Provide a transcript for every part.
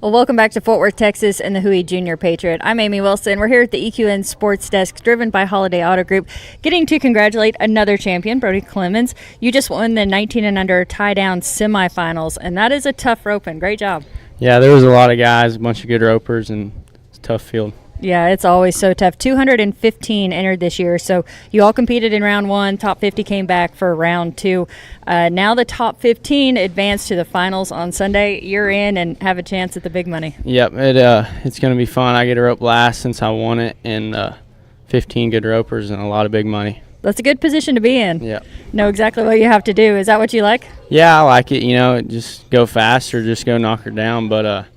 Well, welcome back to Fort Worth, Texas, and the Hooey Junior Patriot. I'm Amy Wilson. We're here at the EQN Sports Desk, driven by Holiday Auto Group, getting to congratulate another champion, Brodey Clemons. You just won the 19 and under tie-down semifinals, and that is a tough roping. Great job. Yeah, there was a lot of guys, a bunch of good ropers, and it's a tough field. Yeah, it's always so tough. 215 entered this year, so you all competed in round one. Top 50 came back for round two. Now the top 15 advanced to the finals on Sunday. You're in and have a chance at the big money. Yep, it's going to be fun. I get to rope last since I won it, and 15 good ropers and a lot of big money. That's a good position to be in. Yeah. Know exactly what you have to do. Is that what you like? Yeah, I like it. Just go fast or just go knock her down, but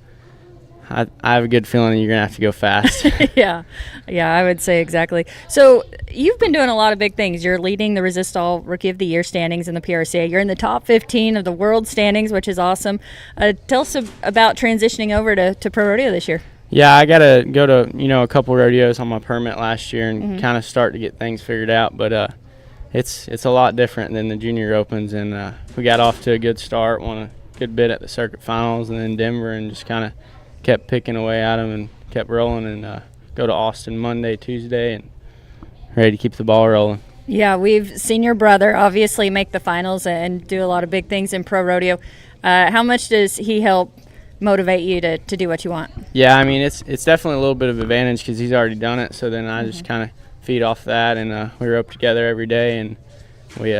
I have a good feeling you're going to have to go fast. Yeah, I would say exactly. So you've been doing a lot of big things. You're leading the Resist All Rookie of the Year standings in the PRCA. You're in the top 15 of the world standings, which is awesome. Tell us about transitioning over to pro rodeo this year. Yeah, I got to go to, a couple rodeos on my permit last year and kind of start to get things figured out. But it's a lot different than the junior opens. And we got off to a good start, won a good bit at the circuit finals and then Denver, and just kind of kept picking away at them and kept rolling, and go to Austin Monday, Tuesday, and ready to keep the ball rolling. Yeah, we've seen your brother obviously make the finals and do a lot of big things in pro rodeo. How much does he help motivate you to do what you want? Yeah, I mean, it's definitely a little bit of advantage because he's already done it, so then I just kind of feed off that, and we rope together every day, and we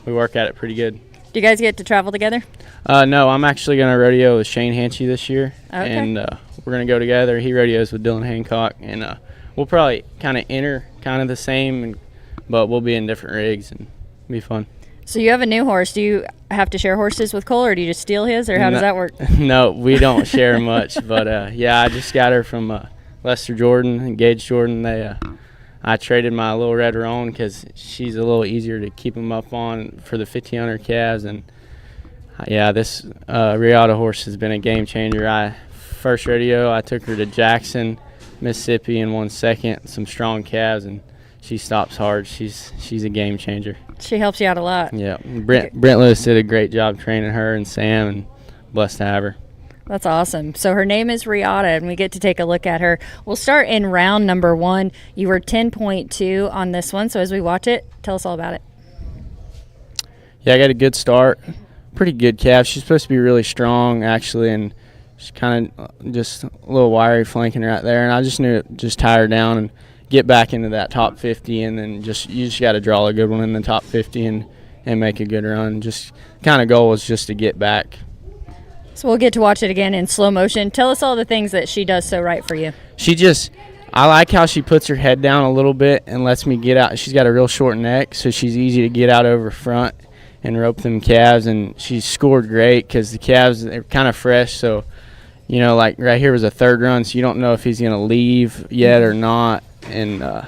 work at it pretty good. Do you guys get to travel together? No, I'm actually going to rodeo with Shane Hanchy this year, okay. And we're going to go together. He rodeos with Dylan Hancock, and we'll probably kind of enter kind of the same, but we'll be in different rigs and be fun. So you have a new horse. Do you have to share horses with Cole, or do you just steal his, or how does that work? No, we don't share much, but yeah, I just got her from Lester Jordan and Gage Jordan. I traded my little red roan because she's a little easier to keep them up on for the 1500 calves, and yeah, this Riata horse has been a game changer. First rodeo, I took her to Jackson, Mississippi, and won second. Some strong calves, and she stops hard. She's a game changer. She helps you out a lot. Yeah, Brent Lewis did a great job training her and Sam, and blessed to have her. That's awesome. So her name is Riata, and we get to take a look at her. We'll start in round number one. You were 10.2 on this one, so as we watch it, tell us all about it. Yeah, I got a good start. Pretty good calf. She's supposed to be really strong, actually, and she's kind of just a little wiry flanking right there. And I just knew it just tie her down and get back into that top 50, and then you just got to draw a good one in the top 50 and make a good run. Just kind of goal was just to get back. So we'll get to watch it again in slow motion. Tell us all the things that she does so right for you. I like how she puts her head down a little bit and lets me get out. She's got a real short neck, so she's easy to get out over front and rope them calves. And she scored great because the calves, they're kind of fresh. So, like right here was a third run, so you don't know if he's going to leave yet or not. And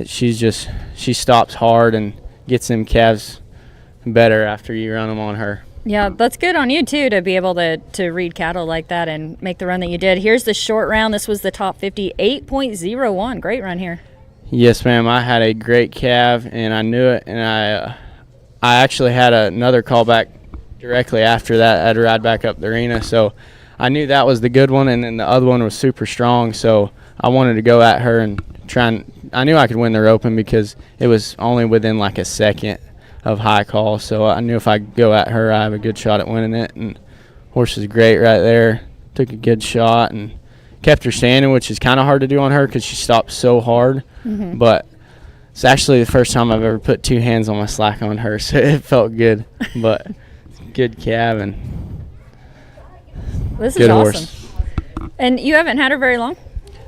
she stops hard and gets them calves better after you run them on her. Yeah, that's good on you, too, to be able to read cattle like that and make the run that you did. Here's the short round. This was the top 50, 8.01. Great run here. Yes, ma'am. I had a great calf, and I knew it. And I actually had another callback directly after that. I had to ride back up the arena. So I knew that was the good one, and then the other one was super strong. So I wanted to go at her and I knew I could win the roping because it was only within like a second of high call, so I knew if I go at her, I have a good shot at winning it. And horse is great right there. Took a good shot and kept her standing, which is kind of hard to do on her because she stops so hard. But it's actually the first time I've ever put two hands on my slack on her, so it felt good. But good calf and this good is horse. Awesome. And you haven't had her very long?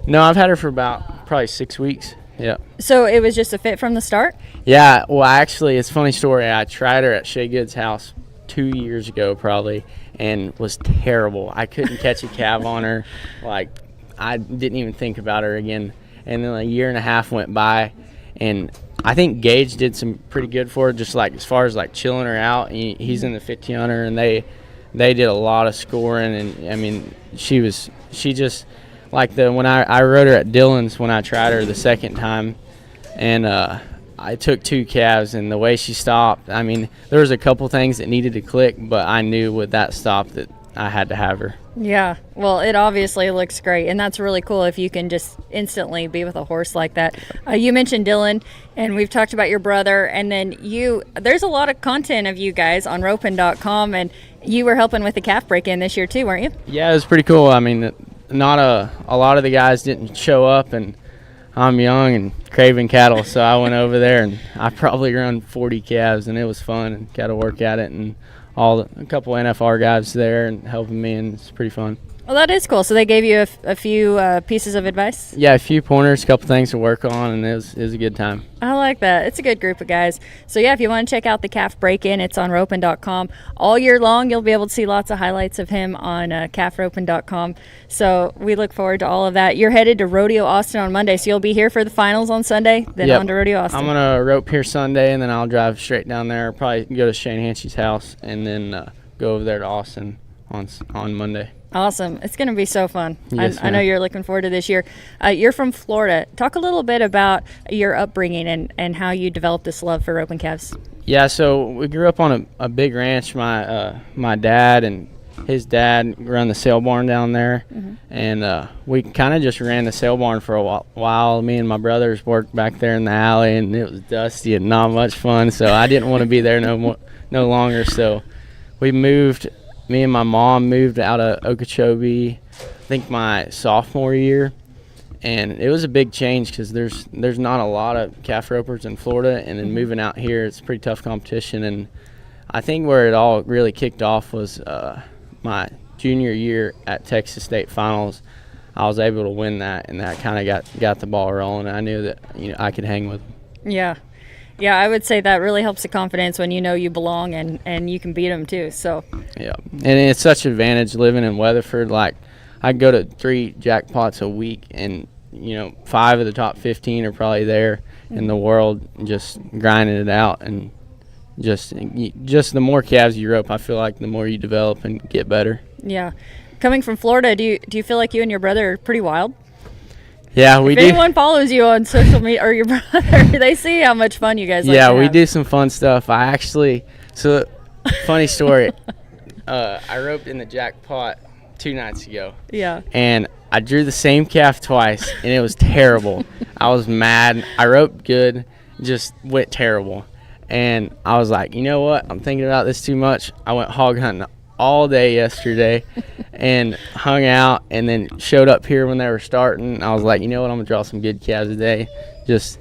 No, I've had her for about probably 6 weeks. Yeah. So it was just a fit from the start? Yeah. Well, actually, it's a funny story. I tried her at Shea Good's house 2 years ago probably and was terrible. I couldn't catch a calf on her. Like, I didn't even think about her again. And then a year and a half went by, and I think Gage did some pretty good for her, just like as far as like chilling her out. He's in the 1500, and they did a lot of scoring. And, I mean, she just – like when I rode her at Dillon's when I tried her the second time, and I took two calves, and the way she stopped, I mean, there was a couple things that needed to click, but I knew with that stop that I had to have her. Yeah, well, it obviously looks great, and that's really cool if you can just instantly be with a horse like that. You mentioned Dylan, and we've talked about your brother, and then there's a lot of content of you guys on roping.com, and you were helping with the calf break-in this year too, weren't you? Yeah, it was pretty cool. I mean, not a lot of the guys didn't show up, and I'm young and craving cattle, so I went over there, and I probably run 40 calves, and it was fun, and got to work at it, and a couple NFR guys there and helping me, and it's pretty fun. Well, that is cool. So they gave you a few pieces of advice? Yeah, a few pointers, a couple things to work on, and it was a good time. I like that. It's a good group of guys. So, yeah, if you want to check out the calf break-in, it's on roping.com. All year long, you'll be able to see lots of highlights of him on calfroping.com. So we look forward to all of that. You're headed to Rodeo Austin on Monday, so you'll be here for the finals on Sunday, then on to Rodeo Austin. I'm going to rope here Sunday, and then I'll drive straight down there, probably go to Shane Hancey's house, and then go over there to Austin on Monday. Awesome. It's going to be so fun. Yes, I know you're looking forward to this year. You're from Florida. Talk a little bit about your upbringing and how you developed this love for roping calves. Yeah, so we grew up on a big ranch. My dad and his dad run the sale barn down there, and we kind of just ran the sale barn for a while. Me and my brothers worked back there in the alley, and it was dusty and not much fun, so I didn't want to be there no longer. So we moved. Me and my mom moved out of Okeechobee, I think my sophomore year, and it was a big change because there's not a lot of calf ropers in Florida, and then moving out here, it's pretty tough competition. And I think where it all really kicked off was my junior year at Texas State Finals. I was able to win that, and that kind of got the ball rolling. I knew that I could hang with them. Yeah. Yeah, I would say that really helps the confidence when you know you belong and you can beat them too. So yeah, and it's such an advantage living in Weatherford. Like, I go to 3 jackpots a week, and 5 of the top 15 are probably there in the world, just grinding it out. And just the more calves you rope, I feel like the more you develop and get better. Yeah, coming from Florida, do you feel like you and your brother are pretty wild? Yeah, we do. If anyone follows you on social media, or your brother, they see how much fun you guys like to have. We do some fun stuff. Funny story, I roped in the jackpot 2 nights ago. Yeah. And I drew the same calf twice, and it was terrible. I was mad. I roped good, just went terrible. And I was like, you know what? I'm thinking about this too much. I went hog hunting all day yesterday and hung out, and then showed up here when they were starting. I was like, you know what, I'm gonna draw some good calves today. Just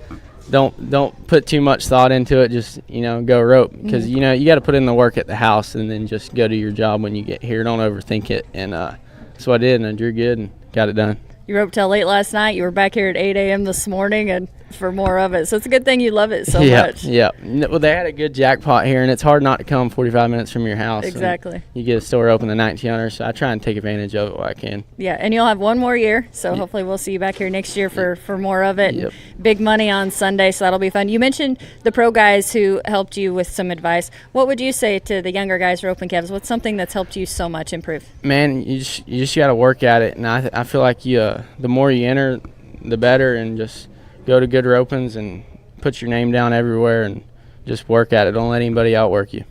don't put too much thought into it. Just go rope, because you got to put in the work at the house, and then just go do your job when you get here. Don't overthink it. And that's what I did, and I drew good and got it done. You roped till late last night. You were back here at 8 a.m. this morning and for more of it. So it's a good thing you love it so much. Yeah. Well, they had a good jackpot here, and it's hard not to come 45 minutes from your house. Exactly. You get a store open the 1900, so I try and take advantage of it while I can. Yeah, and you'll have one more year, so hopefully we'll see you back here next year for more of it. Yep. Big money on Sunday, so that'll be fun. You mentioned the pro guys who helped you with some advice. What would you say to the younger guys roping calves? What's something that's helped you so much improve? Man, you just got to work at it, and I feel like the more you enter, the better, and just go to good ropings and put your name down everywhere and just work at it. Don't let anybody outwork you.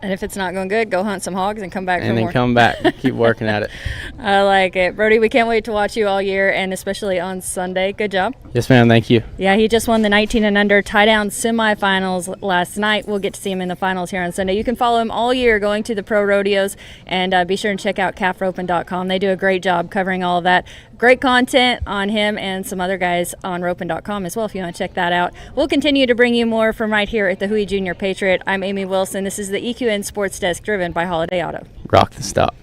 And if it's not going good, go hunt some hogs and come back for more. And then come back. Keep working at it. I like it. Brodey, we can't wait to watch you all year, and especially on Sunday. Good job. Yes, ma'am. Thank you. Yeah, he just won the 19 and under tie-down semifinals last night. We'll get to see him in the finals here on Sunday. You can follow him all year going to the pro rodeos, and be sure and check out calfroping.com. They do a great job covering all of that. Great content on him and some other guys on roping.com as well if you want to check that out. We'll continue to bring you more from right here at the Hooey Junior Patriot. I'm Amy Wilson. This is the EQN Sports Desk, driven by Holiday Auto. Rock the stop.